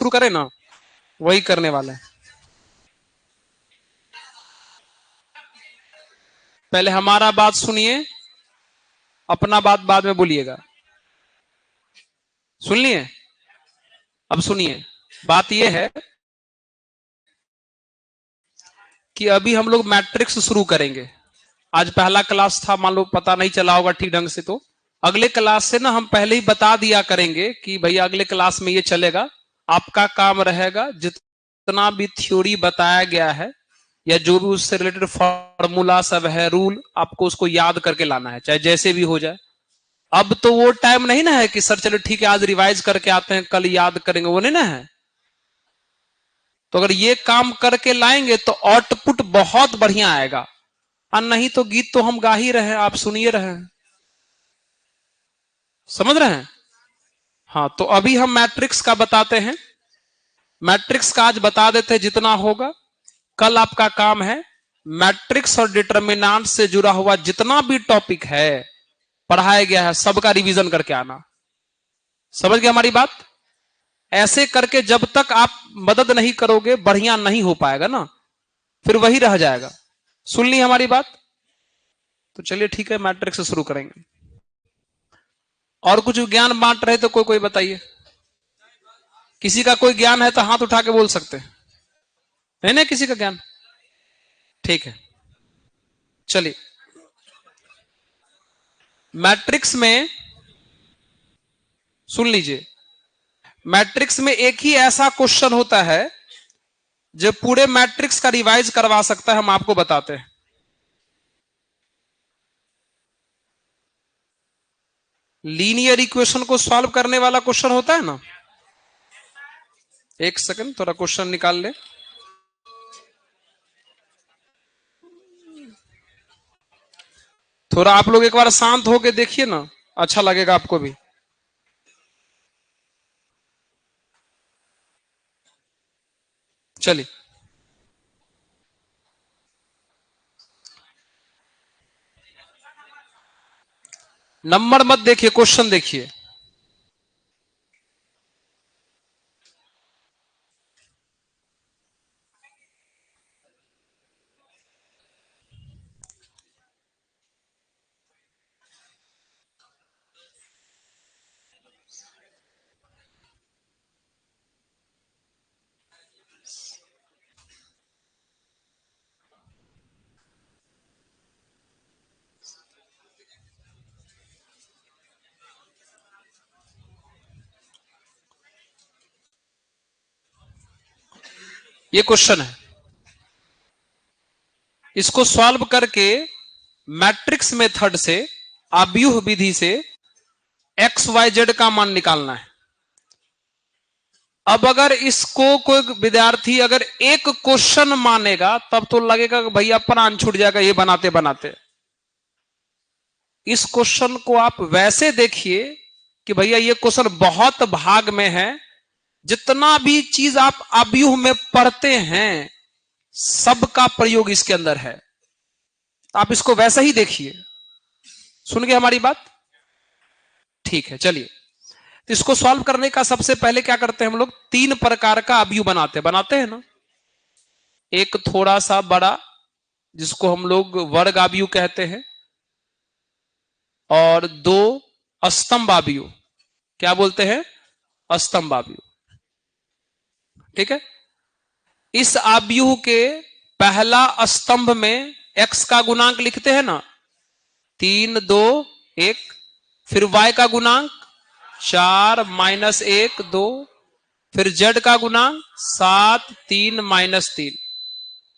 शुरू करें ना, वही करने वाले हैं। पहले हमारा बात सुनिए, अपना बात बाद में बोलिएगा। सुन लिए? अब सुनिए, बात यह है कि अभी हम लोग मैट्रिक्स शुरू करेंगे। आज पहला क्लास था, मान लो पता नहीं चला होगा ठीक ढंग से, तो अगले क्लास से ना हम पहले ही बता दिया करेंगे कि भैया अगले क्लास में ये चलेगा। आपका काम रहेगा जितना भी थ्योरी बताया गया है या जो भी उससे रिलेटेड फॉर्मूला सब है, रूल, आपको उसको याद करके लाना है, चाहे जैसे भी हो जाए। अब तो वो टाइम नहीं ना है कि सर चलो ठीक है आज रिवाइज करके आते हैं कल याद करेंगे, वो नहीं ना है। तो अगर ये काम करके लाएंगे तो आउटपुट बहुत बढ़िया आएगा, और नहीं तो गीत तो हम गा ही रहे हैं, आप सुनिए रहे हैं। समझ रहे हैं? हाँ, तो अभी हम मैट्रिक्स का बताते हैं। मैट्रिक्स का आज बता देते हैं जितना होगा। कल आपका काम है मैट्रिक्स और डिटरमिनेंट से जुड़ा हुआ जितना भी टॉपिक है पढ़ाया गया है सबका रिवीजन करके आना। समझ गए हमारी बात? ऐसे करके जब तक आप मदद नहीं करोगे बढ़िया नहीं हो पाएगा ना, फिर वही रह जाएगा। सुन ली हमारी बात? तो चलिए ठीक है, मैट्रिक्स से शुरू करेंगे। और कुछ ज्ञान बांट रहे तो कोई कोई बताइए। किसी का कोई ज्ञान है तो हाथ उठा के बोल सकते हैं। है ना किसी का ज्ञान? ठीक है, चलिए। मैट्रिक्स में सुन लीजिए, मैट्रिक्स में एक ही ऐसा क्वेश्चन होता है जो पूरे मैट्रिक्स का रिवाइज करवा सकता है। हम आपको बताते हैं। लीनियर इक्वेशन को सॉल्व करने वाला क्वेश्चन होता है ना। एक सेकंड, थोड़ा क्वेश्चन निकाल ले। थोड़ा आप लोग एक बार शांत होके देखिए ना, अच्छा लगेगा आपको भी। चलिए, नंबर मत देखिए, क्वेश्चन देखिए। ये क्वेश्चन है, इसको सॉल्व करके मैट्रिक्स मेथड से, आव्यूह विधि से एक्स वाई जेड का मान निकालना है। अब अगर इसको कोई विद्यार्थी अगर एक क्वेश्चन मानेगा तब तो लगेगा कि भैया प्राण छूट जाएगा ये बनाते बनाते। इस क्वेश्चन को आप वैसे देखिए कि भैया ये क्वेश्चन बहुत भाग में है। जितना भी चीज आप आव्यूह में पढ़ते हैं सबका प्रयोग इसके अंदर है। आप इसको वैसे ही देखिए। सुन गए हमारी बात? ठीक है, चलिए। तो इसको सॉल्व करने का सबसे पहले क्या करते हैं हम लोग, तीन प्रकार का आव्यूह बनाते हैं ना। एक थोड़ा सा बड़ा जिसको हम लोग वर्ग आव्यूह कहते हैं, और दो स्तंभ आव्यूह, क्या बोलते हैं, स्तंभ आव्यूह। ठीक है। इस आव्यूह के पहला स्तंभ में x का गुणांक लिखते हैं ना, 3 2 1। फिर y का गुणांक 4 -1 2। फिर z का गुणांक 7 3 -3।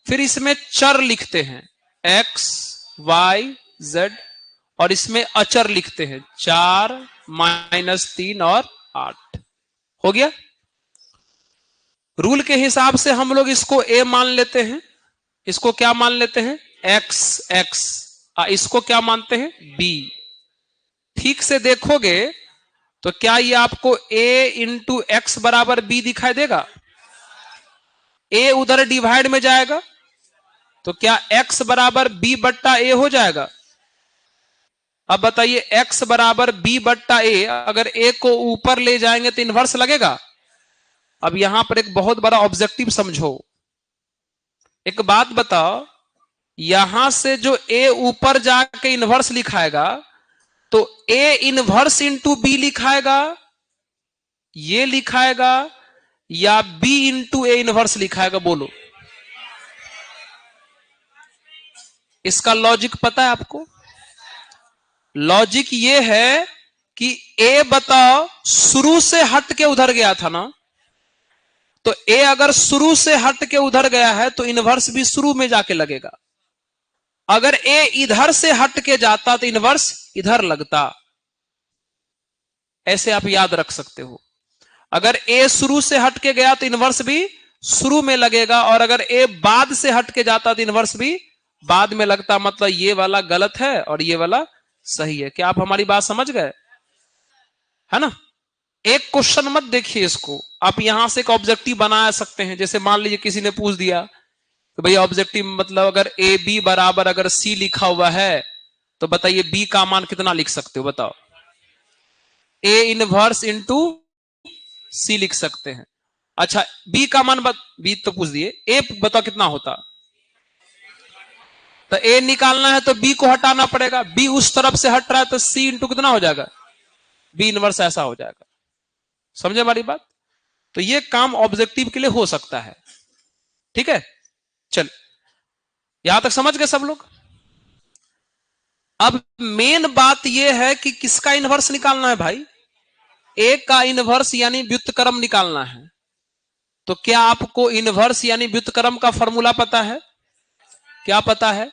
फिर इसमें चर लिखते हैं x y z, और इसमें अचर लिखते हैं 4 -3 और 8। हो गया। रूल के हिसाब से हम लोग इसको a मान लेते हैं, इसको क्या मान लेते हैं, x, इसको क्या मानते हैं, b। ठीक से देखोगे तो क्या ये आपको a इंटू एक्स बराबर b दिखाई देगा? a उधर डिवाइड में जाएगा तो क्या x बराबर b बट्टा a हो जाएगा? अब बताइए, x बराबर b बट्टा a, अगर a को ऊपर ले जाएंगे तो इनवर्स लगेगा? अब यहां पर एक बहुत बड़ा ऑब्जेक्टिव समझो। एक बात बताओ, यहां से जो ए ऊपर जाके इनवर्स लिखाएगा तो ए इनवर्स इंटू बी लिखाएगा, ये लिखाएगा, या बी इंटू ए इनवर्स लिखाएगा? बोलो, इसका लॉजिक पता है आपको? लॉजिक ये है कि ए बताओ शुरू से हट के उधर गया था ना, तो ए अगर शुरू से हट के उधर गया है तो इनवर्स भी शुरू में जाके लगेगा। अगर ए इधर से हट के जाता तो इनवर्स इधर लगता। ऐसे आप याद रख सकते हो। अगर ए शुरू से हट के गया तो इनवर्स भी शुरू में लगेगा, और अगर ए बाद से हट के जाता तो इनवर्स भी बाद में लगता। मतलब ये वाला गलत है और ये वाला सही है। क्या आप हमारी बात समझ गए? है ना? एक क्वेश्चन मत देखिए इसको, आप यहां से एक ऑब्जेक्टिव बना सकते हैं। जैसे मान लीजिए किसी ने पूछ दिया तो भैया ऑब्जेक्टिव मतलब अगर ए बी बराबर अगर सी लिखा हुआ है तो बताइए बी का मान कितना लिख सकते हो? बताओ। ए इनवर्स इंटू सी लिख सकते हैं। अच्छा, बी का मान बी तो पूछ दिए, ए बताओ कितना होता? तो ए निकालना है तो बी को हटाना पड़ेगा। बी उस तरफ से हट रहा है तो सी इंटू कितना हो जाएगा? बी इनवर्स ऐसा हो जाएगा। समझे हमारी बात? तो ये काम ऑब्जेक्टिव के लिए हो सकता है। ठीक है, चल यहां तक समझ गए सब लोग? अब मेन बात यह है कि किसका इनवर्स निकालना है भाई? ए का इनवर्स यानी व्युत्क्रम निकालना है। तो क्या आपको इनवर्स यानी व्युत्क्रम का फॉर्मूला पता है? क्या पता है?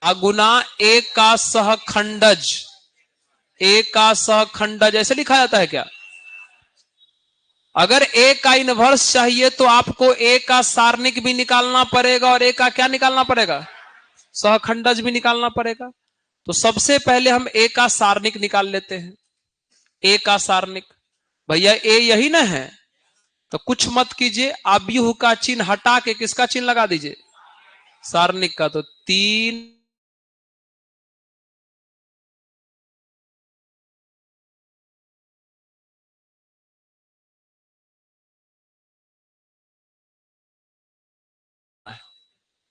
अगुना ए का सहखंडज। ए का सहखंडज ऐसे लिखा जाता है क्या? अगर ए का इनवर्स चाहिए तो आपको ए का सारणिक भी निकालना पड़ेगा और ए का क्या निकालना पड़ेगा? सहखंडज भी निकालना पड़ेगा। तो सबसे पहले हम ए का सारणिक निकाल लेते हैं। ए का सारणिक, भैया ए यही ना है, तो कुछ मत कीजिए, अव्यूह का चिन्ह हटा के किसका चिन्ह लगा दीजिए? सारणिक का। तो 3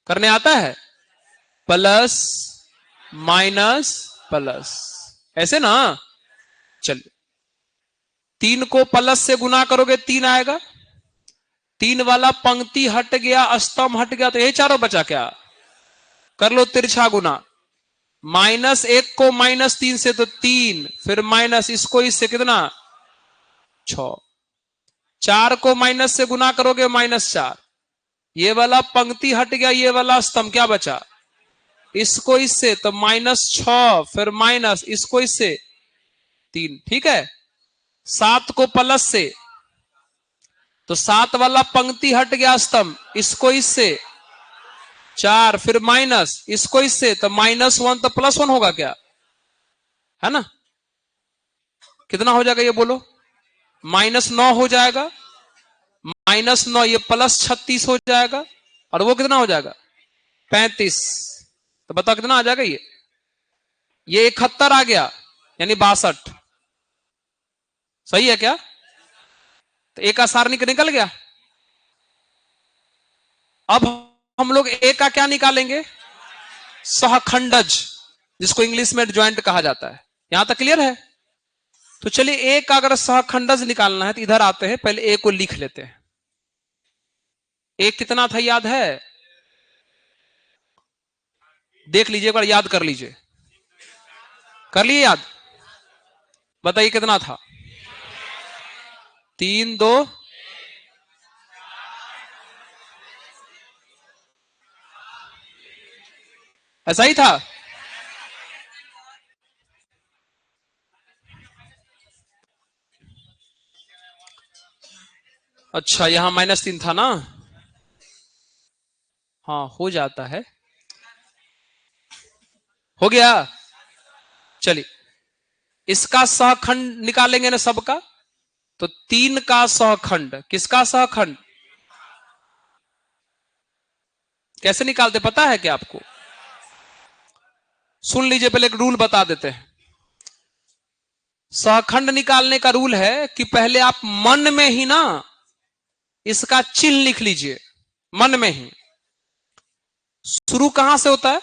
करने आता है, प्लस माइनस प्लस, ऐसे ना। चलिए, 3 को प्लस से गुना करोगे 3 आएगा। 3 वाला पंक्ति हट गया, स्तंभ हट गया, तो यही चारों बचा। क्या कर लो? तिरछा गुना। -1 को -3 से तो 3, फिर माइनस इसको इससे कितना? 6। 4 को माइनस से गुना करोगे -4। ये वाला पंक्ति हट गया, ये वाला स्तंभ क्या बचा? इसको इससे तो -6, फिर माइनस इसको इससे 3। ठीक है। 7 को प्लस से तो 7 वाला पंक्ति हट गया, स्तंभ, इसको इससे 4, फिर माइनस इसको इससे तो -1, तो +1 होगा क्या? है ना? कितना हो जाएगा ये बोलो? -9 हो जाएगा। -9 ये +36 हो जाएगा, और वो कितना हो जाएगा? 35। तो बताओ कितना आ जाएगा? ये 71 आ गया, यानी 62। सही है क्या? तो ए का सारणिक निकल गया। अब हम लोग ए का क्या निकालेंगे? सहखंडज, जिसको इंग्लिश में एडजॉइंट कहा जाता है। यहां तक क्लियर है? तो चलिए, ए का अगर सहखंडज निकालना है तो इधर आते हैं, पहले ए को लिख लेते हैं। ए कितना था याद है? देख लीजिए एक बार, याद कर लीजिए। कर लिए याद? बताइए कितना था? 3 2 ऐसा ही था। अच्छा, यहां -3 था ना? हाँ, हो जाता है। हो गया। चलिए, इसका सहखंड निकालेंगे ना सबका। तो 3 का सहखंड, किसका सहखंड कैसे निकालते पता है क्या आपको? सुन लीजिए, पहले एक रूल बता देते हैं। सहखंड निकालने का रूल है कि पहले आप मन में ही ना इसका चिन्ह लिख लीजिए, मन में ही। शुरू कहां से होता है?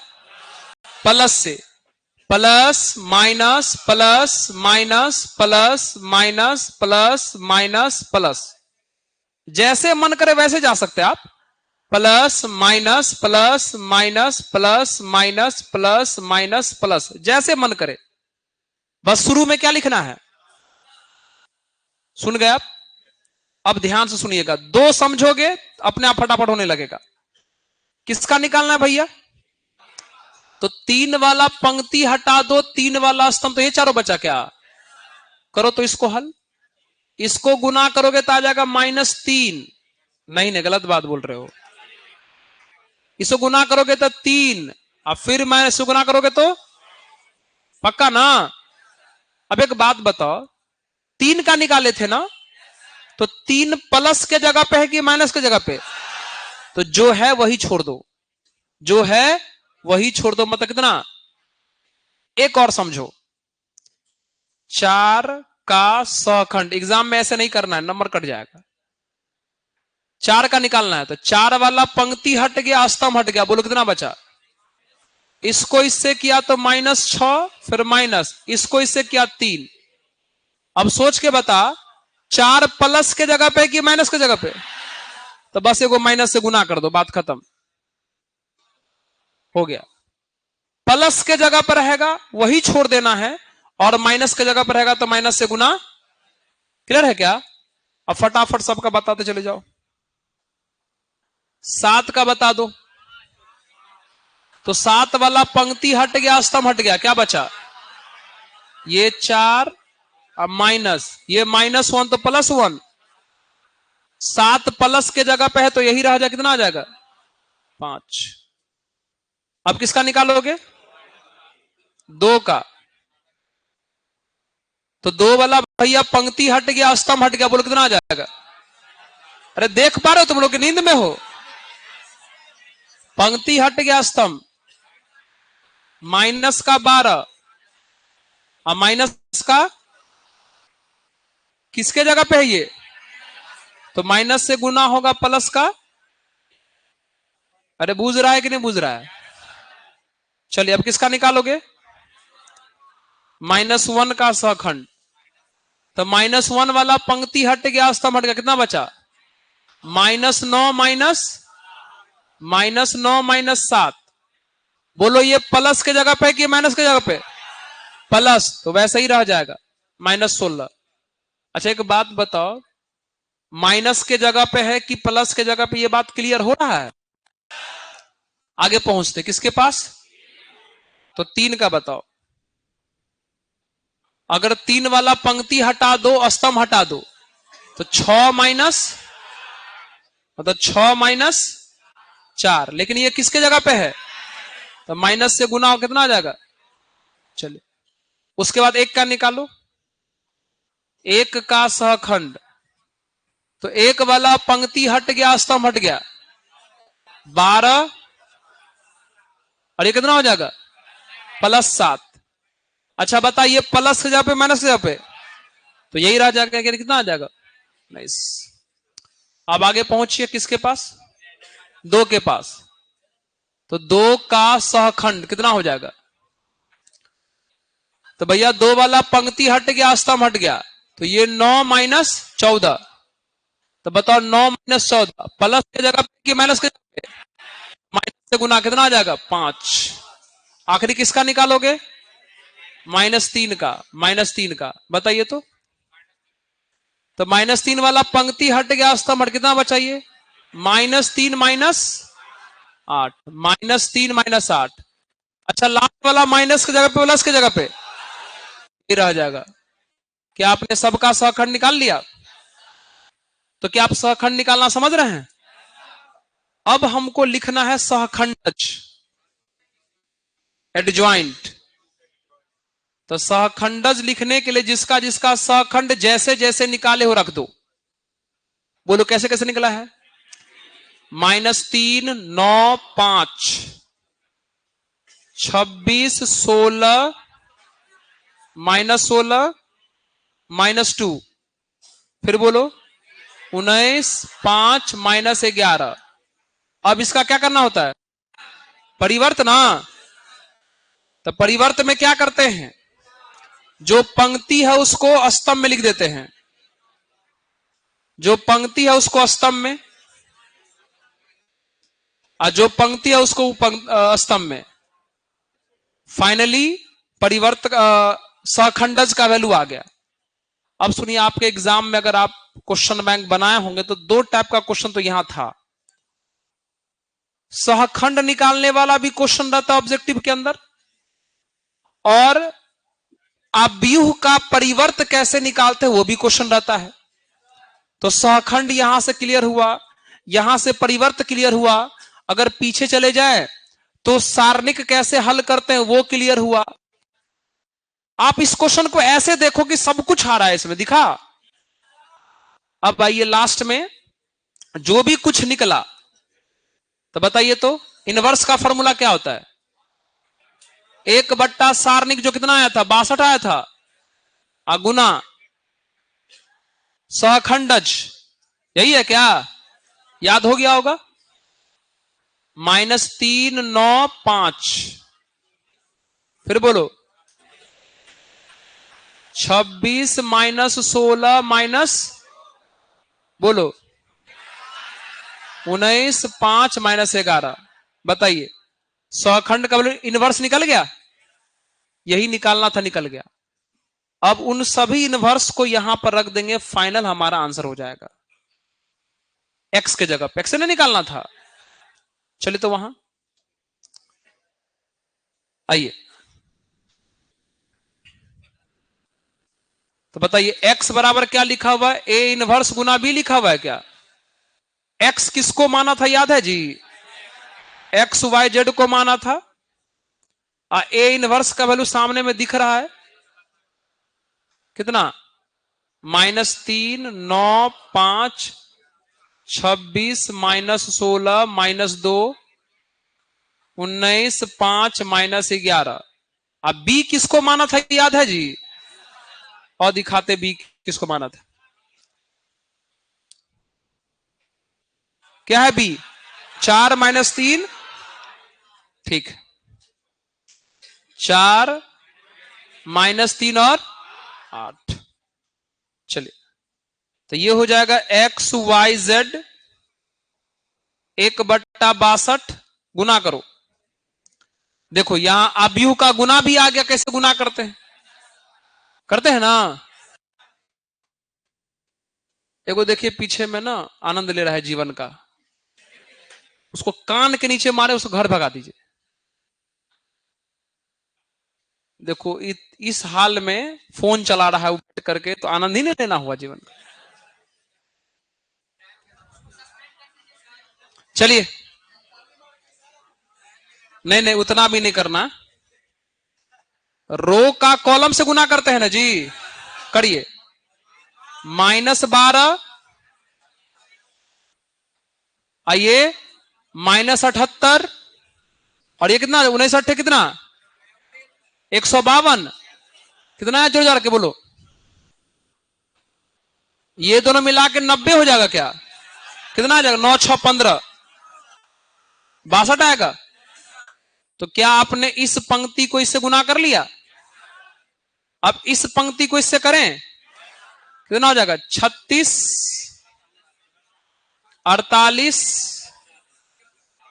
प्लस से। Plus minus plus minus plus minus plus minus plus, जैसे मन करे वैसे जा सकते हैं आप। Plus minus plus minus plus minus plus minus plus, जैसे मन करे। बस शुरू में क्या लिखना है? सुन गए आप? अब ध्यान से सुनिएगा, दो समझोगे अपने आप फटाफट होने लगेगा। किसका निकालना है भैया? तो 3 वाला पंक्ति हटा दो, 3 वाला स्तंभ, तो ये चारों बचा क्या? करो तो इसको हल। इसको गुना करोगे तो आ जाएगा -3। नहीं नहीं, गलत बात बोल रहे हो। इसको गुना करोगे तो 3, अब फिर माइनस से गुना करोगे तो पक्का ना? अब एक बात बताओ, 3 का निकाले थे ना, तो 3 प्लस के जगह पे है कि माइनस के जगह पे? तो जो है वही छोड़ दो, जो है वही छोड़ दो। मतलब कितना? एक और समझो, 4 का सहखंड। एग्जाम में ऐसे नहीं करना है, नंबर कट जाएगा। 4 का निकालना है तो 4 वाला पंक्ति हट गया, स्तंभ हट गया। बोलो कितना बचा? इसको इससे किया तो -6, फिर माइनस, इसको इससे किया 3। अब सोच के बता, 4 प्लस के जगह पे कि माइनस के जगह पे? तो बस एगो माइनस से गुना कर दो, बात खत्म हो गया। प्लस के जगह पर रहेगा वही छोड़ देना है, और माइनस के जगह पर रहेगा तो माइनस से गुना। क्लियर है क्या? अब फटाफट सबका बताते चले जाओ। 7 का बता दो। तो 7 वाला पंक्ति हट गया, स्तंभ हट गया, क्या बचा? ये 4, अब माइनस, ये -1 तो +1। 7 प्लस के जगह पे है तो यही रह जाएगा, कितना आ जाएगा? 5। अब किसका निकालोगे? 2 का। तो 2 वाला भैया पंक्ति हट गया, स्तंभ हट गया, बोलो कितना आ जाएगा? अरे देख पा रहे हो तुम लोग की नींद में हो? पंक्ति हट गया, स्तंभ, माइनस का 12, और माइनस का किसके जगह पे है ये? तो माइनस से गुना होगा प्लस का। अरे बूझ रहा है कि नहीं बूझ रहा है? चलिए अब किसका निकालोगे? -1 का सहखंड। तो -1 वाला पंक्ति हट गया, स्तंभ हट गया, कितना बचा? -9 माइनस 7। बोलो ये प्लस के जगह पे कि माइनस के जगह पे? प्लस, तो वैसे ही रह जाएगा -16। अच्छा एक बात बताओ, माइनस के जगह पे है कि प्लस के जगह पे? ये बात क्लियर हो रहा है? आगे पहुंचते किसके पास? तो 3 का बताओ। अगर 3 वाला पंक्ति हटा दो, स्तंभ हटा दो, तो 6 माइनस, मतलब 6 - 4। लेकिन ये किसके जगह पे है? तो माइनस से गुना हो, कितना आ जाएगा? चलिए उसके बाद 1 का निकालो। 1 का सहखंड। तो 1 वाला पंक्ति हट गया, स्तंभ हट गया, 12, और ये कितना हो जाएगा? +7। अच्छा बताइए, प्लस के जगह पे माइनस के जगह पे? तो यही रह जाएगा, कितना आ जाएगा? 19। अब आगे पहुंचिए किसके पास? 2 के पास। तो 2 का सहखंड कितना हो जाएगा? तो भैया 2 वाला पंक्ति हट गया, स्तंभ हट गया, तो ये 9 - 14। तो बताओ 9 - 14 प्लस के जगह पे कि माइनस के जगह पे? माइनस से गुना, कितना आ जाएगा? 5। आखिरी किसका निकालोगे? -3 का। -3 का बताइए तो। तो -3 वाला पंक्ति हट गया, स्तंभ हट, कितना बचाइए? -3 - 8, -3 - 8। अच्छा लास्ट वाला माइनस की जगह पे प्लस की जगह पे ये रह जाएगा। क्या आपने सबका सहखंड निकाल लिया? तो क्या आप सहखंड निकालना समझ रहे हैं? अब हमको लिखना है सहखंडज, एडजॉइंट। तो सहखंडज लिखने के लिए जिसका जिसका सहखंड जैसे जैसे निकाले हो रख दो। बोलो कैसे कैसे निकला है? -3 9 5 26 16 -16 -2, फिर बोलो 19 5 -11। अब इसका क्या करना होता है? परिवर्त ना। तो परिवर्त में क्या करते हैं? जो पंक्ति है उसको स्तंभ में लिख देते हैं, जो पंक्ति है उसको स्तंभ में, और जो पंक्ति है उसको स्तंभ में। फाइनली परिवर्त सहखंडज का वैल्यू आ गया। अब सुनिए, आपके एग्जाम में अगर आप क्वेश्चन बैंक बनाए होंगे तो दो टाइप का क्वेश्चन तो यहां था। सहखंड निकालने वाला भी क्वेश्चन रहता है ऑब्जेक्टिव के अंदर, और अव्यूह का परिवर्त कैसे निकालते हैं वो भी क्वेश्चन रहता है। तो सहखंड यहां से क्लियर हुआ, यहां से परिवर्त क्लियर हुआ। अगर पीछे चले जाए तो सारणिक कैसे हल करते हैं वो क्लियर हुआ। आप इस क्वेश्चन को ऐसे देखो कि सब कुछ आ रहा है इसमें, दिखा। अब आइए लास्ट में, जो भी कुछ निकला तो बताइए तो इनवर्स का फॉर्मूला क्या होता है? 1 सारणिक जो कितना आया था, 62 आया था, गुना सहखंडज, यही है क्या? याद हो गया होगा। -3 9 5, फिर बोलो 26 -16 माइनस, बोलो 19 5 -11। बताइए सहखंड का इनवर्स निकल गया, यही निकालना था, निकल गया। अब उन सभी इनवर्स को यहां पर रख देंगे, फाइनल हमारा आंसर हो जाएगा। एक्स के जगह पे, एक्स ने निकालना था। चलिए तो वहां आइए, तो बताइए एक्स बराबर क्या लिखा हुआ है? ए इनवर्स गुना बी लिखा हुआ है क्या? एक्स किसको माना था, याद है जी? एक्स वाई जेड को माना था। ए इनवर्स का वैल्यू सामने में दिख रहा है, कितना? -3 9 5 26 -16 -2 19 5 -11। अब बी किसको माना था, याद है जी? और दिखाते बी किसको माना था। क्या है बी? 4 -3, ठीक है, 4 -3 और 8। चलिए तो ये हो जाएगा एक्स वाई जेड 1/62 गुना करो। देखो यहां अव्यूह का गुना भी आ गया, कैसे गुना करते हैं? करते हैं ना। एगो देखिए पीछे में ना आनंद ले रहा है जीवन का, उसको कान के नीचे मारे, उसको घर भगा दीजिए। देखो इस हाल में फोन चला रहा है बैठ करके, तो आनंद ही नहीं लेना हुआ जीवन का। चलिए, नहीं नहीं उतना भी नहीं करना। रो का कॉलम से गुना करते हैं ना जी, करिए। -12, आइए -78, और ये कितना 19 8 कितना 152, कितना है जोड़ जाड़ के बोलो। ये दोनों मिला के 90 हो जाएगा क्या? कितना आ जाएगा? 9 6 15 62 आएगा। तो क्या आपने इस पंक्ति को इससे गुना कर लिया? अब इस पंक्ति को इससे करें, कितना हो जाएगा? 36 48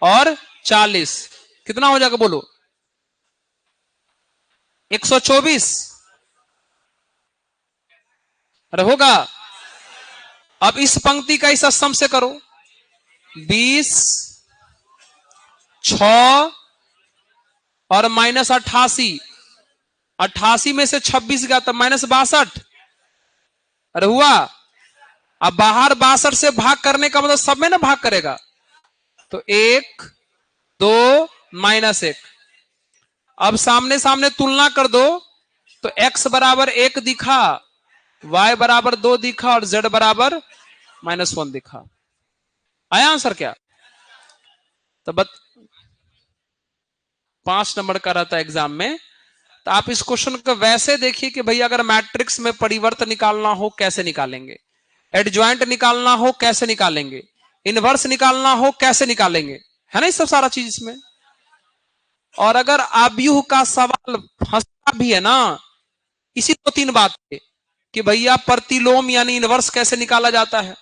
और 40, कितना हो जाएगा बोलो? 124। अरे होगा। अब इस पंक्ति का इस स्तंभ से करो, 20 6 और -88, 88 में से 26 गया तो -62। अरे हुआ। अब बाहर 62 से भाग करने का मतलब सब में ना भाग करेगा, तो 1 2 -1। अब सामने सामने तुलना कर दो, तो x बराबर 1 दिखा, y बराबर 2 दिखा, और z बराबर -1 दिखा। आया आंसर क्या? तो 5 नंबर का रहता है एग्जाम में, तो आप इस क्वेश्चन को वैसे देखिए कि भैया अगर मैट्रिक्स में परिवर्त निकालना हो कैसे निकालेंगे, एडजॉइंट निकालना हो कैसे निकालेंगे, इनवर्स निकालना हो कैसे निकालेंगे, है ना, ये सब सारा चीज इसमें। और अगर आव्यूह का सवाल फंसता भी है ना इसी दो तीन बात पे कि भैया प्रतिलोम यानी इनवर्स कैसे निकाला जाता है,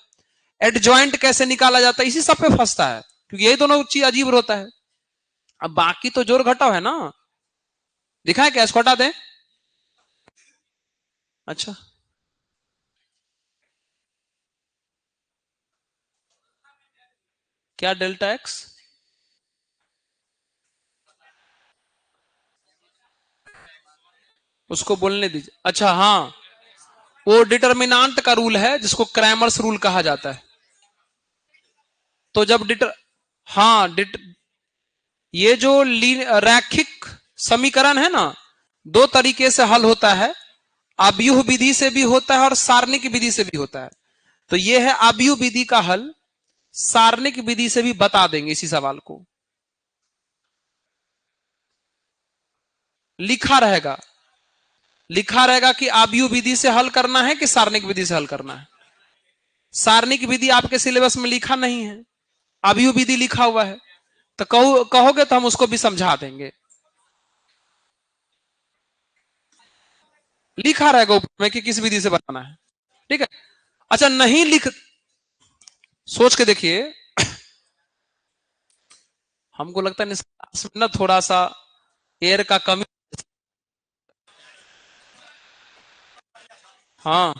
एडजॉइंट कैसे निकाला जाता है, इसी सब पे फंसता है, क्योंकि यही दोनों चीज अजीब होता है। अब बाकी तो जोड़ घटाव है ना, दिखाए क्या, इसको हटा दें। अच्छा, क्या डेल्टा एक्स, उसको बोलने दीजिए। अच्छा हाँ, वो डिटर्मिनांट का रूल है जिसको क्रैमर्स रूल कहा जाता है। तो जब हाँ ये जो रैखिक समीकरण है ना, दो तरीके से हल होता है, आव्यूह विधि से भी होता है और सारणिक विधि से भी होता है। तो ये है आव्यूह विधि का हल, सारणिक विधि से भी बता देंगे इसी सवाल को, लिखा रहेगा, लिखा रहेगा कि आव्यूह विधि से हल करना है कि सारणिक विधि से हल करना है। सारणिक विधि आपके सिलेबस में लिखा नहीं है, आव्यूह विधि लिखा हुआ है, तो कहोगे तो हम उसको भी समझा देंगे, लिखा रहेगा ऊपर में कि किस विधि से बनाना है। ठीक है। अच्छा नहीं लिख, सोच के देखिए, हमको लगता है क्लास में ना थोड़ा सा एयर का कमी। हाँ,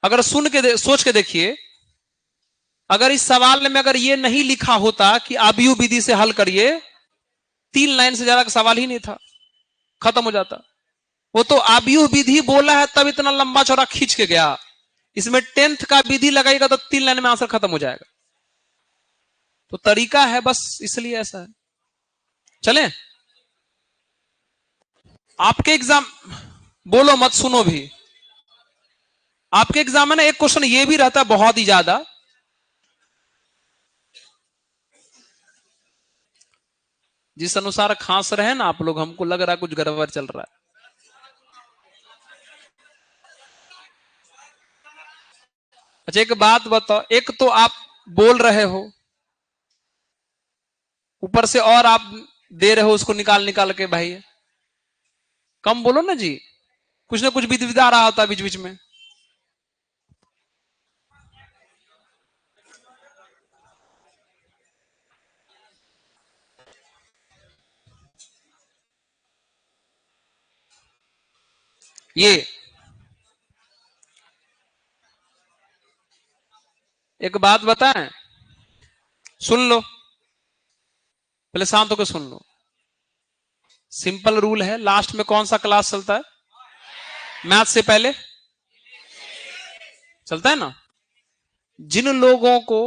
अगर सोच के देखिए, अगर इस सवाल में अगर ये नहीं लिखा होता कि आव्यूह विधि से हल करिए, 3 लाइन से ज्यादा का सवाल ही नहीं था, खत्म हो जाता। वो तो आव्यूह विधि बोला है तब इतना लंबा चौड़ा खींच के गया, इसमें 10th का विधि लगाएगा तो 3 लाइन में आंसर खत्म हो जाएगा। तो तरीका है बस, इसलिए ऐसा है। चलें, आपके एग्जाम, बोलो मत सुनो भी, आपके एग्जाम में ना एक क्वेश्चन ये भी रहता है बहुत ही ज्यादा, जिस अनुसार खांस रहे ना आप लोग, हमको लग रहा है कुछ गड़बड़ चल रहा है। अच्छा एक बात बताओ, एक तो आप बोल रहे हो, ऊपर से और आप दे रहे हो उसको निकाल निकाल के, भाई कम बोलो ना जी, कुछ ना कुछ विधा रहा होता है बीच बीच में। ये एक बात बताएं, सुन लो, पहले शांत होकर सुन लो। सिंपल रूल है, लास्ट में कौन सा क्लास चलता है, मैथ से पहले चलता है ना। जिन लोगों को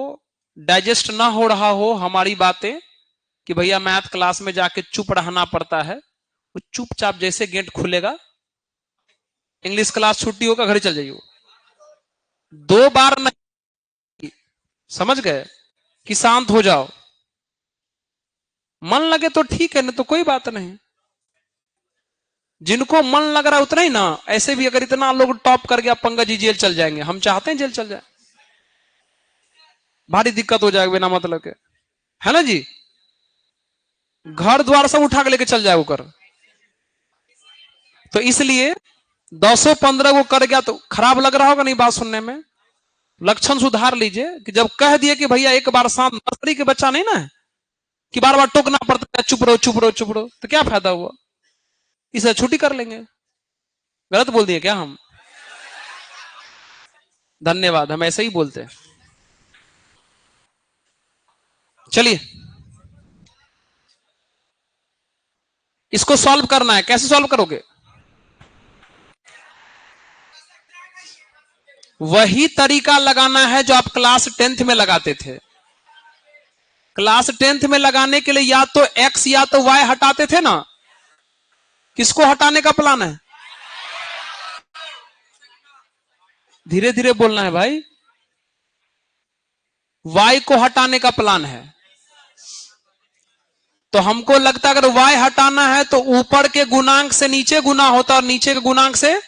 डाइजेस्ट ना हो रहा हो हमारी बातें कि भैया मैथ क्लास में जाके चुप रहना पड़ता है, वो चुपचाप जैसे गेट खुलेगा, इंग्लिश क्लास छुट्टी होगा, घर चल जाइए। 2 बार नहीं, समझ गए, कि शांत हो जाओ, मन लगे तो ठीक है, ना तो कोई बात नहीं। जिनको मन लग रहा है उतना ही ना, ऐसे भी अगर इतना लोग टॉप कर गया पंकज जी जेल चल जाएंगे, हम चाहते हैं जेल चल जाए, भारी दिक्कत हो जाएगा बिना मतलब के, है ना जी, घर द्वार सब उठा के लेके चल जाए कर। तो इसलिए 10-15 को कर गया तो खराब लग रहा होगा नहीं बात सुनने में, लक्षण सुधार लीजिए कि जब कह दिए कि भैया एक बार शांत, नर्सरी के बच्चा नहीं ना है कि बार बार टोकना पड़ता है चुप रहो चुप रहो चुप रहो, तो क्या फायदा हुआ, इसे छुट्टी कर लेंगे। गलत बोल दिए क्या हम, धन्यवाद, हम ऐसे ही बोलते हैं। चलिए इसको सॉल्व करना है, कैसे सॉल्व करोगे, वही तरीका लगाना है जो आप क्लास 10th में लगाते थे। क्लास 10th में लगाने के लिए या तो x या तो y हटाते थे ना, किसको हटाने का प्लान है, धीरे धीरे बोलना है भाई, y को हटाने का प्लान है। तो हमको लगता है अगर y हटाना है तो ऊपर के गुणांक से नीचे गुना होता और नीचे के गुणांक से,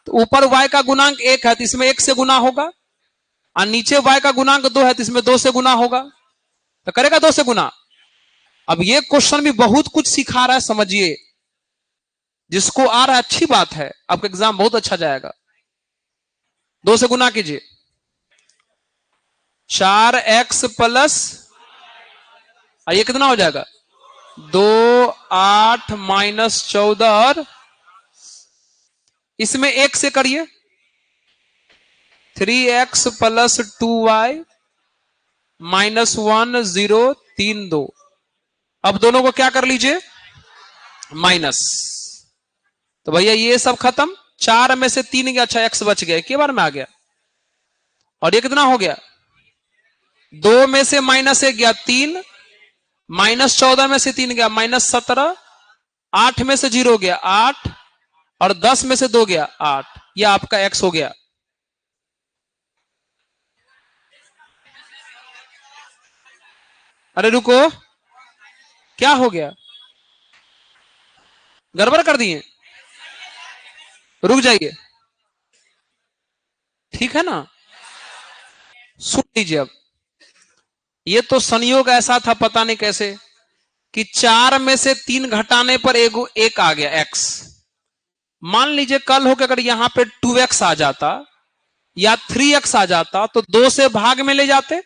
तो ऊपर y का गुणांक 1 है तो इसमें 1 से गुना होगा, और नीचे y का गुणांक 2 है तो इसमें 2 से गुना होगा, तो करेगा 2 से गुना। अब ये क्वेश्चन भी बहुत कुछ सिखा रहा है, समझिए। जिसको आ रहा है अच्छी बात है, आपका एग्जाम बहुत अच्छा जाएगा। 2 से गुना कीजिए, 4x प्लस, ये कितना हो जाएगा 2, 8 माइनस 14, और इसमें 1 से करिए 3x प्लस 2y माइनस 1 0 3 2। अब दोनों को क्या कर लीजिए माइनस, तो भैया ये सब खत्म, 4 में से 3 गया, अच्छा x बच गया, के बार में आ गया। और ये कितना हो गया 2 में से माइनस 1 गया 3, माइनस 14 में से 3 गया माइनस 17, 8 में से 0 गया 8, और 10 में से 2 गया 8, ये आपका x हो गया। अरे रुको, क्या हो गया, गड़बड़ कर दिए, रुक जाइए, ठीक है ना। सुन लीजिए, अब ये तो संयोग ऐसा था पता नहीं कैसे कि 4 में से 3 घटाने पर एक आ गया x। मान लीजिए कल हो के अगर यहां पे 2x आ जाता या 3x आ जाता तो 2 से भाग में ले जाते,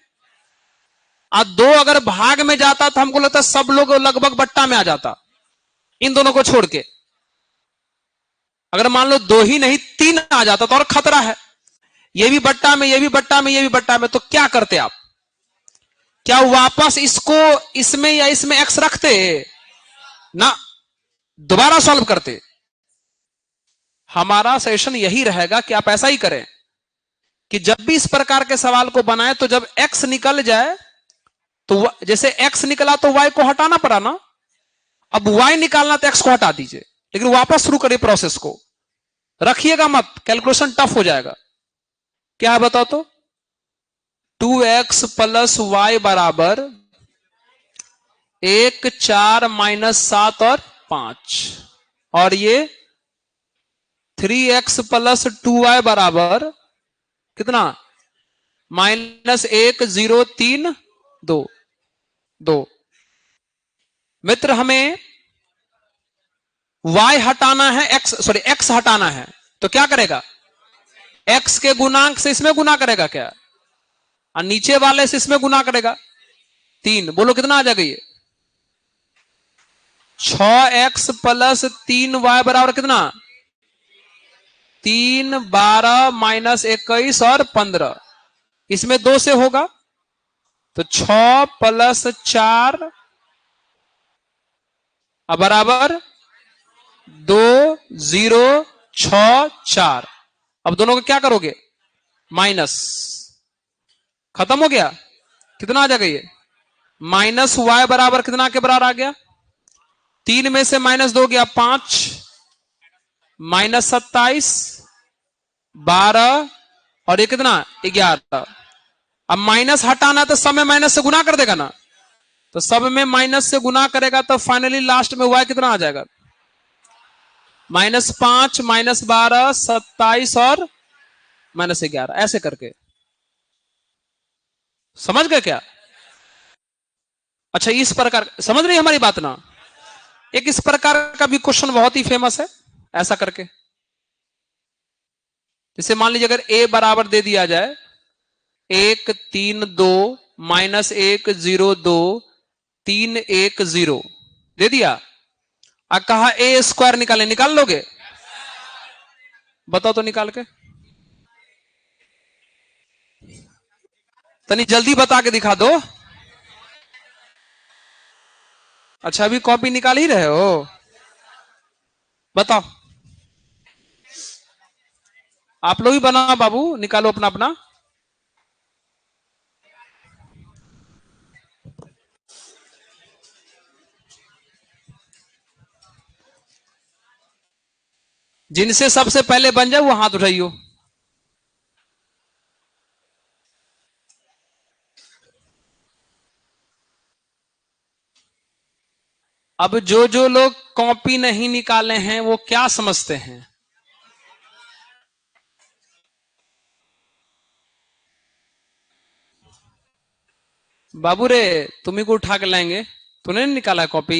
और 2 अगर भाग में जाता तो हमको लगता सब लोग लगभग बट्टा में आ जाता, इन दोनों को छोड़ के। अगर मान लो 2 ही नहीं 3 आ जाता तो और खतरा है, ये भी बट्टा में, ये भी बट्टा में, ये भी बट्टा में, तो क्या करते आप, क्या वापस इसको इसमें या इसमें x रखते ना, दोबारा सॉल्व करते। हमारा सेशन यही रहेगा कि आप ऐसा ही करें कि जब भी इस प्रकार के सवाल को बनाए तो जब x निकल जाए तो जैसे x निकला तो y को हटाना पड़ा ना, अब y निकालना तो x को हटा दीजिए, लेकिन वापस शुरू करिए प्रोसेस को, रखिएगा मत, कैलकुलेशन टफ हो जाएगा। क्या है बताओ तो, 2x प्लस वाई बराबर 1 4 माइनस 7 और 5, और ये 3x प्लस 2y बराबर कितना माइनस 1 0 3 2 2। मित्र हमें y हटाना है, x हटाना है, तो क्या करेगा x के गुणांक से इसमें गुना करेगा क्या, और नीचे वाले से इसमें गुना करेगा 3, बोलो कितना आ जाएगा ये 6x प्लस 3y बराबर कितना 3 12 माइनस 21 और 15, इसमें 2 से होगा तो 6 प्लस 4 बराबर 2 0 6 4। अब दोनों को क्या करोगे माइनस, खत्म हो गया, कितना आ जाएगा ये माइनस y बराबर कितना के बराबर आ गया, 3 में से माइनस 2 गया 5, माइनस 27 12, और ये कितना 11। अब माइनस हटाना तो सब में माइनस से गुना कर देगा ना, तो सब में माइनस से गुना करेगा तो फाइनली लास्ट में y कितना आ जाएगा -5 -12 27 और -11, ऐसे करके। समझ गए क्या। अच्छा इस प्रकार समझ रही हमारी बात ना। एक इस प्रकार का भी क्वेश्चन बहुत ही फेमस है, ऐसा करके जैसे मान लीजिए अगर a बराबर दे दिया जाए 1 3 2 -1 0 2 3 1 0 दे दिया, और कहा a स्क्वायर निकाले, निकाल लोगे, बताओ तो निकाल के, तनी जल्दी बता के दिखा दो। अच्छा अभी कॉपी निकाल ही रहे हो, बताओ आप लोग ही बनाओ बाबू, निकालो अपना अपना। जिनसे सबसे पहले बन जाए वो हाथ उठाइयो। अब जो जो लोग कॉपी नहीं निकाले हैं वो क्या समझते हैं? बाबू रे, तुम्ही को उठा के लाएंगे। तूने नहीं निकाला कॉपी?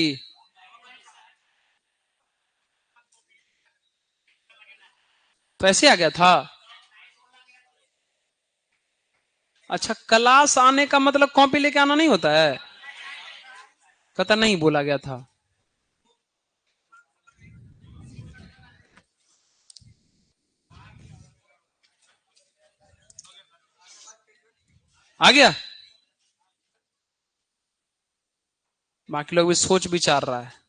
तो ऐसे आ गया था। अच्छा, क्लास आने का मतलब कॉपी लेके आना नहीं होता है? कहता नहीं, बोला गया था। आ गया। बाकी लोग भी सोच विचार रहा है।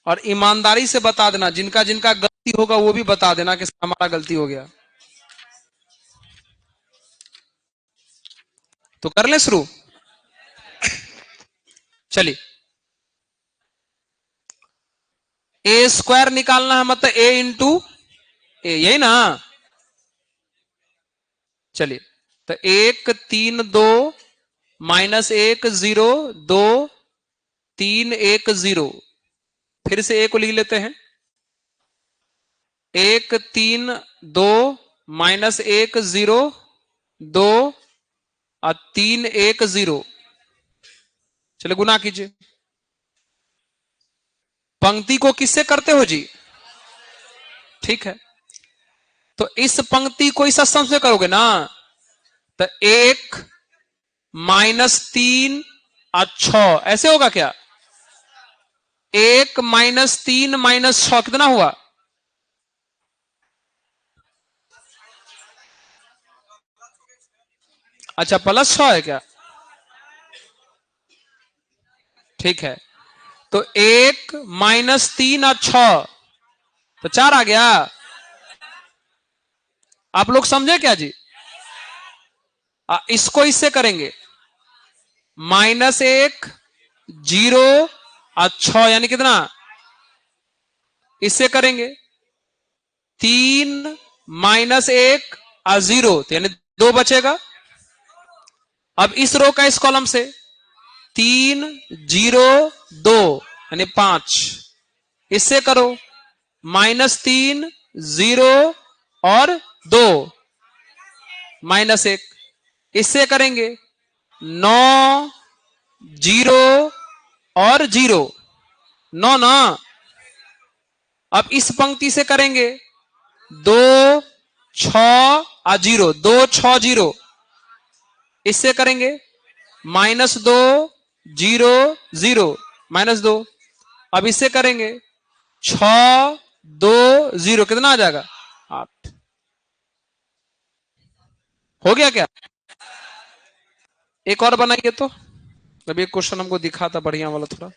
और ईमानदारी से बता देना, जिनका जिनका गलती होगा वो भी बता देना कि हमारा गलती हो गया। तो कर ले शुरू। चलिए, ए स्क्वायर निकालना है, मतलब ए इंटू ए, यही ना? चलिए, तो 1 3 2 -1 0 2 3 1 0। फिर से ए को लिख लेते हैं। 1 3 2 -1 0 2 और 3 1 0। चलिए, गुना कीजिए। पंक्ति को किससे करते हो जी? ठीक है, तो इस पंक्ति को इस स्तंभ से करोगे ना, तो 1 -3 और 6 ऐसे होगा क्या? 1 -3 - 6 कितना हुआ? अच्छा, +6 है क्या? ठीक है, तो 1 -3 और 6 तो 4 आ गया। आप लोग समझे क्या जी? इसको इससे करेंगे। -1 0 और 6 यानी कितना? इससे करेंगे 3 -1 और 0 तो यानी 2 बचेगा। अब इस रो का इस कॉलम से 3 0 2 यानी 5। इससे करो -3 0 और 2 -1। इससे करेंगे 9 0 और 0 9 ना। अब इस पंक्ति से करेंगे 2 6 और 0 2 6 0। इससे करेंगे -2 0 0 -2। अब इससे करेंगे 6 2 0 कितना आ जाएगा? 8। हो गया क्या? एक और बनाइए तो। अभी एक क्वेश्चन हमको दिखा था बढ़िया वाला थोड़ा।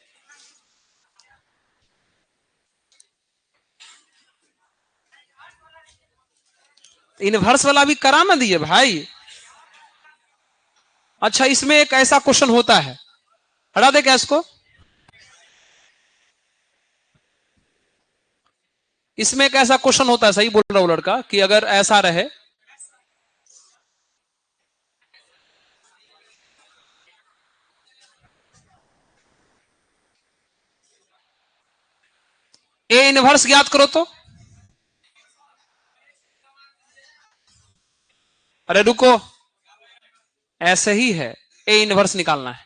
इनवर्स वाला भी करा ना दिए भाई। अच्छा, इसमें एक ऐसा क्वेश्चन होता है, हटा दे क्या इसको? इसमें एक ऐसा क्वेश्चन होता है, सही बोल रहा हूं लड़का, कि अगर ऐसा रहे ए इनवर्स ज्ञात करो तो। अरे रुको, ऐसे ही है, ए इनवर्स निकालना है।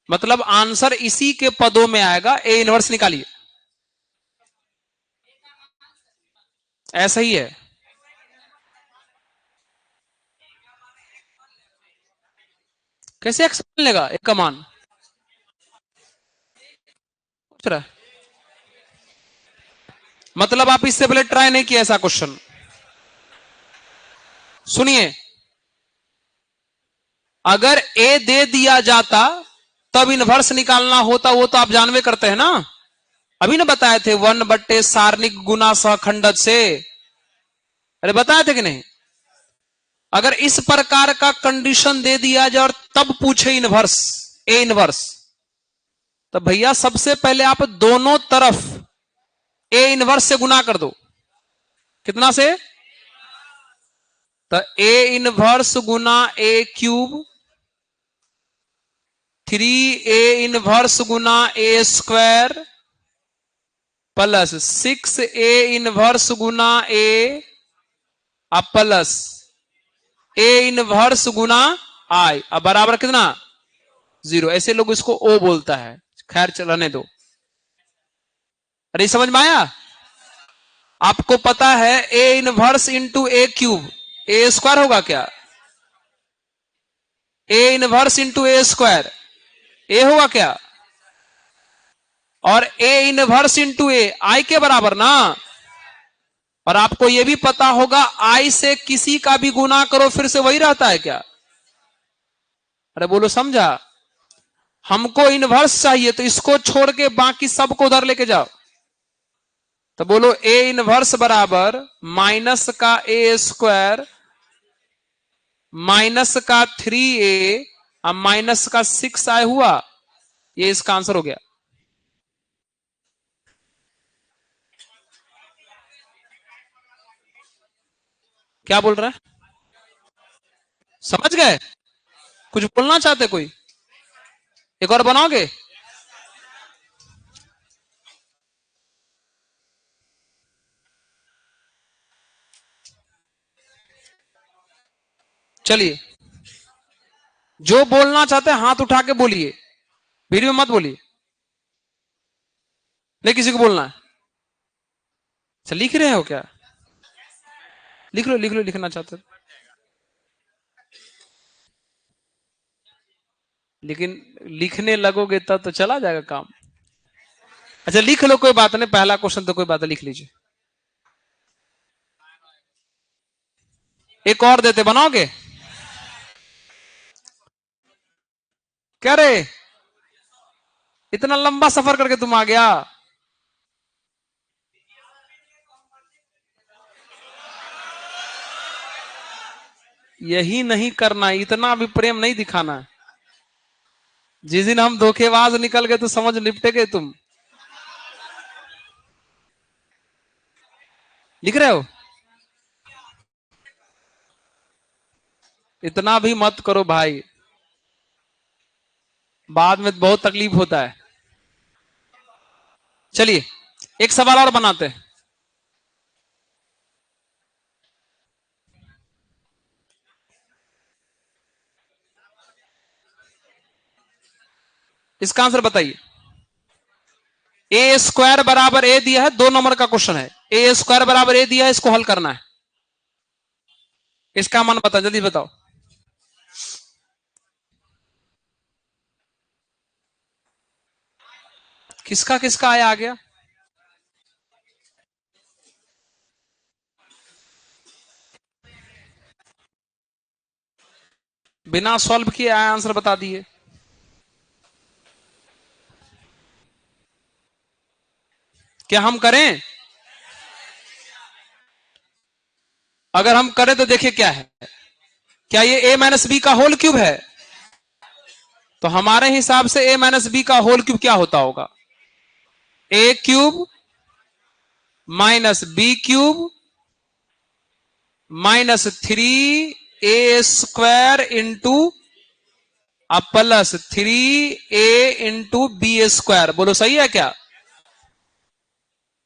मतलब आंसर इसी के पदों में आएगा, ए इनवर्स निकालिए। ऐसा ही है। कैसे एक्स लेगा एक का मान? पूछ रहा है, मतलब आप इससे पहले ट्राई नहीं किया ऐसा क्वेश्चन? सुनिए, अगर ए दे दिया जाता तब इनवर्स निकालना होता, वो तो आप जानवे करते हैं ना। अभी ना बताए थे 1 सारणिक गुना सहखंडक से। अरे बताए थे कि नहीं? अगर इस प्रकार का कंडीशन दे दिया जाए और तब पूछे इनवर्स, ए इनवर्स, तो भैया सबसे पहले आप दोनों तरफ ए इनवर्स से गुना कर दो। कितना से? तो ए इनवर्स गुना ए क्यूब, 3a इनवर्स गुना A square plus 6a inverse गुना ए प्लस ए इनवर्स गुना आई, अब बराबर कितना? 0। ऐसे लोग इसको ओ बोलता है, खैर चलने दो। अरे समझ में आया? आपको पता है A inverse into A cube A square होगा क्या? A inverse into A square A होगा क्या? और ए इनवर्स इंटू ए आई के बराबर ना। और आपको यह भी पता होगा आई से किसी का भी गुना करो फिर से वही रहता है क्या? अरे बोलो समझा? हमको इनवर्स चाहिए तो इसको छोड़ के बाकी सबको उधर लेके जाओ। तो बोलो ए इनवर्स बराबर माइनस का ए स्क्वायर माइनस का 3a अब माइनस का 6i हुआ। ये इसका आंसर हो गया। क्या बोल रहा है? समझ गए? कुछ बोलना चाहते कोई? एक और बनाओगे? चलिए, जो बोलना चाहते हैं हाथ उठा के बोलिए, वीडियो में मत बोलिए। नहीं किसी को बोलना है? अच्छा लिख रहे हो क्या? लिख लो लिख लो, लिखना चाहते हो। लेकिन लिखने लगोगे तब तो चला जाएगा काम। अच्छा लिख लो, कोई बात नहीं, पहला क्वेश्चन तो कोई बात नहीं, लिख लीजिए। एक और देते, बनाओगे? क्या रे, इतना लंबा सफर करके तुम आ गया? यही नहीं करना, इतना भी प्रेम नहीं दिखाना। जिस दिन हम धोखेबाज निकल गए तो समझ निपटे गए तुम। लिख रहे हो? इतना भी मत करो भाई, बाद में बहुत तकलीफ होता है। चलिए एक सवाल और बनाते हैं। इसका आंसर बताइए। ए स्क्वायर बराबर ए दिया है, 2 नंबर का क्वेश्चन है। ए स्क्वायर बराबर ए दिया है, इसको हल करना है। इसका मान बताओ, जल्दी बताओ। किसका किसका आया आ गया? बिना सॉल्व किए आया आंसर बता दिए। क्या हम करें? अगर हम करें तो देखिए क्या है। क्या ये a माइनस बी का होल क्यूब है? तो हमारे हिसाब से a माइनस बी का होल क्यूब क्या होता होगा? a cube minus B cube minus 3a square into plus 3a into B square. बोलो सही है क्या?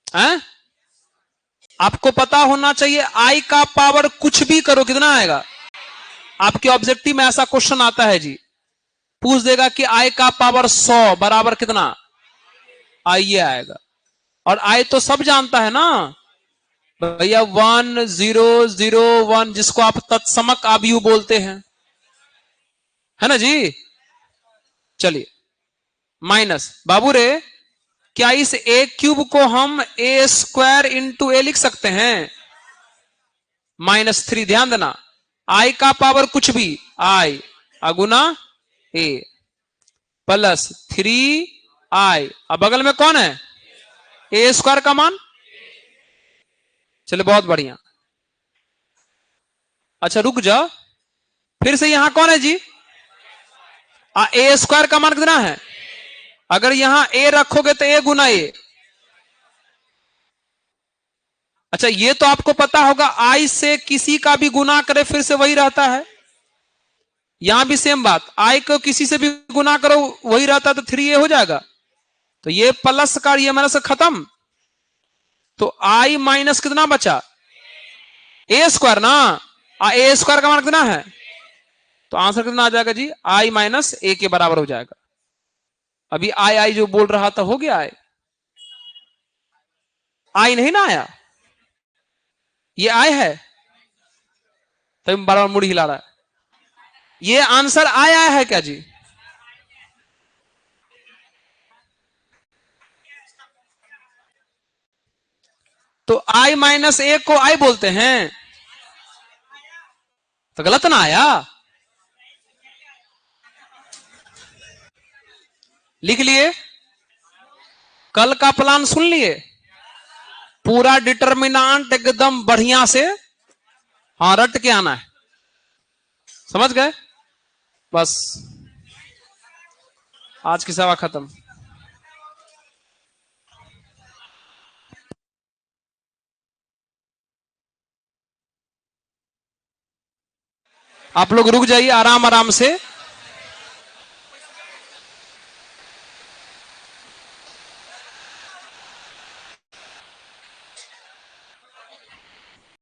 है? आपको पता होना चाहिए i का पावर कुछ भी करो कितना आएगा। आपके ऑब्जेक्टिव में ऐसा क्वेश्चन आता है जी, पूछ देगा कि i का पावर 100 बराबर कितना, ये आएगा। और i तो सब जानता है ना भैया, 1 0 0 1, जिसको आप तत्समक आव्यूह बोलते हैं, है ना जी। चलिए माइनस, बाबू रे क्या इस ए क्यूब को हम ए स्क्वायर इंटू ए लिख सकते हैं? -3, ध्यान देना, आई का पावर कुछ भी, आई अगुना ए प्लस 3i, अब बगल में कौन है? ए स्क्वायर का मान। चलिए बहुत बढ़िया। अच्छा रुक जा, फिर से यहां कौन है जी? ए स्क्वायर का मान कितना है? अगर यहां ए रखोगे तो ए गुना ए। अच्छा ये तो आपको पता होगा, आई से किसी का भी गुना करे फिर से वही रहता है। यहां भी सेम बात, आई को किसी से भी गुना करो वही रहता है, तो 3a हो जाएगा। तो ये प्लस का ये माइनस खत्म, तो आई माइनस कितना बचा? ए स्क्वायर ना। ए स्क्वायर का मान कितना है? तो आंसर कितना आ जाएगा जी? आई माइनस ए के बराबर हो जाएगा। अभी आई आई जो बोल रहा था हो गया है, आई नहीं ना आया, ये आई है, तो बार बार मुड़ी हिला रहा है। ये आंसर आया है क्या जी? तो आई माइनस ए को आई बोलते हैं, तो गलत ना आया? लिख लिए? कल का प्लान सुन लिए? पूरा डिटर्मिनांट एकदम बढ़िया से, हाँ रट के आना है, समझ गए? बस आज की सभा खत्म। आप लोग रुक जाइए आराम आराम से।